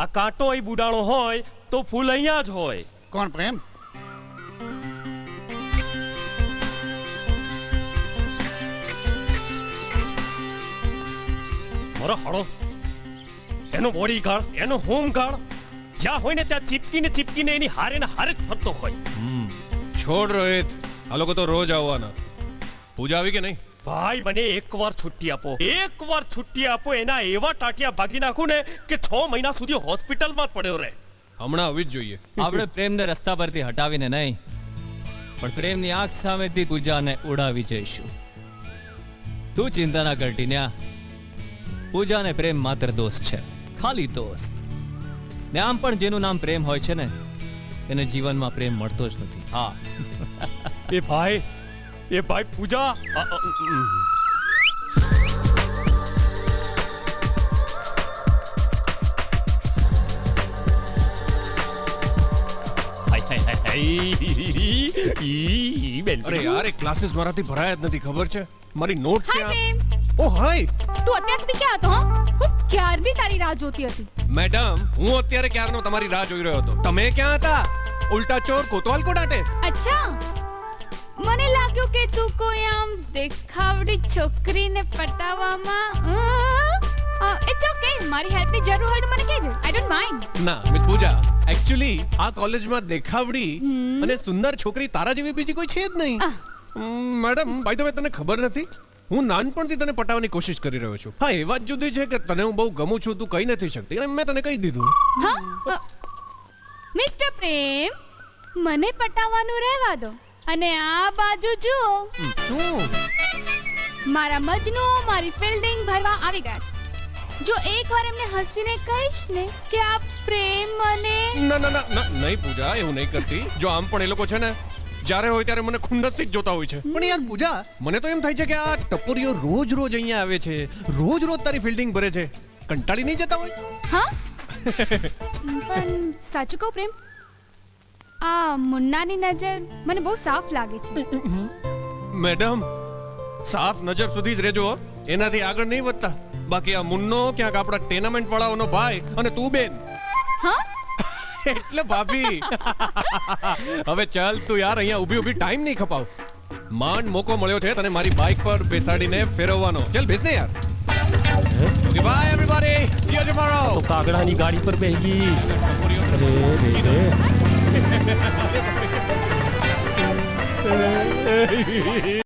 આ કાંટો અહીં બુડાણો હોય તો ફૂલ અહીંયા જ હોય. કોણ પ્રેમ? મારો હળો એનો બોડી ગાર્ડ, એનો હોમ ગાર્ડ જ્યાં હોય ને ત્યાં ચીપકીને ચીપકીને એની હારે ને હારે જ ફરતો હોય. છોડ રોહિત, આ લોકો તો રોજ આવવાના. પૂજા આવી કે નહીં? ભાઈ મને એકવાર છુટ્ટી આપો, એકવાર છુટ્ટી આપો. એના એવા ટાટિયા ભાગી નાખું ને કે 6 મહિના સુધી હોસ્પિટલમાં જ પડ્યો રહે. હમણાં આવી જ જોઈએ. આપણે પ્રેમને રસ્તા પરથી હટાવીને નહીં, પણ પ્રેમની આંખ સામેથી પૂજાને ઉડાવી જઈશું. તું ચિંતા ના કર ટીન્યા. પૂજા અને પ્રેમ માત્ર દોસ્ત છે, ખાલી દોસ્ત. ને આમ પણ જેનું નામ પ્રેમ હોય છે ને એને જીવનમાં પ્રેમ મળતો જ નથી. હા. એ ભાઈ પૂજા અરે યાર, એ ક્લાસીસ મારાથી ભરાયા જ નથી, ખબર છે? મારી નોટ્સ હાય ત્યાં. પ્રેમ, ઓ હાય તું અત્યાર સુધી ક્યાં હતો? હું ક્યારની તારી રાહ જોતી હતી. મેડમ, હું અત્યારે ક્યારનો તમારી રાહ જોઈ રહ્યો હતો. તમે ક્યાં હતા? ઉલ્ટા ચોર કોતવાલ કો ડાંટે. અચ્છા, મને લાગ્યું કે તું કોઈ આમ દેખાવડી છોકરીને પટાવવામાં ઇટ્સ ઓકે. મારી હેલ્પની જરૂર હોય તો મને કહેજે. I don't mind. ના મિસ પૂજા, એક્ચ્યુઅલી આ કોલેજમાં દેખાવડી અને સુંદર છોકરી તારા જેવી બીજી કોઈ છે જ નહીં. મેડમ, બાય ધ વે, તને ખબર નથી, હું નાનપણથી તને પટાવવાની કોશિશ કરી રહ્યો છું. હા, એ વાત જુદી છે કે તને હું બહુ ગમું છું, તું કહી નથી શકતી, અને મેં તને કહી દીધું. હા, મિસ્ટર પ્રેમ, મને પટાવવાનું રહેવા દો. અને આ બાજુ જુઓ, શું? મારા મજનુ મારી ફિલ્ડિંગ ભરવા આવી ગયા છે. જો એકવાર એમને હસીને કહીશ ને કે આ પ્રેમ મને ના ના ના ના, નહીં પૂજા, એવું નહીં કરતી. જો આમ પણ એ લોકો છે ને, જ્યારે હોય ત્યારે મને ખુંદસથી જ જોતા હોય છે. પણ યાર પૂજા, મને તો એમ થાય છે કે આ ટપોરીઓ રોજ રોજ અહીંયા આવે છે, રોજ રોજ તારી ફિલ્ડિંગ ભરે છે, કંટાળી નહીં જતા હોય? હા. પણ સાચું કહું પ્રેમ, આ મુન્નાની નજર મને બહુ સાફ લાગે છે. મેડમ, સાફ નજર સુધી જ રહેજો, એનાથી આગળ નહીં વધતા. બાકી આ મુન્નો ક્યાંક આપણા ટેનામેન્ટ વાળાઓનો ભાઈ અને તું બેન. હા, એટલે ભાભી. હવે ચાલ તું યાર, અહીંયા ઊભી ઊભી ટાઈમ નહીં ખપાવ. માંડ મોકો મળ્યો છે તને મારી બાઇક પર બેસાડીને ફેરવવાનો. ચાલ બેસ ને યાર. Okay bye everybody, C you tomorrow. તો કાગડાની ગાડી પર બેહી ગઈ. અરે રે રે.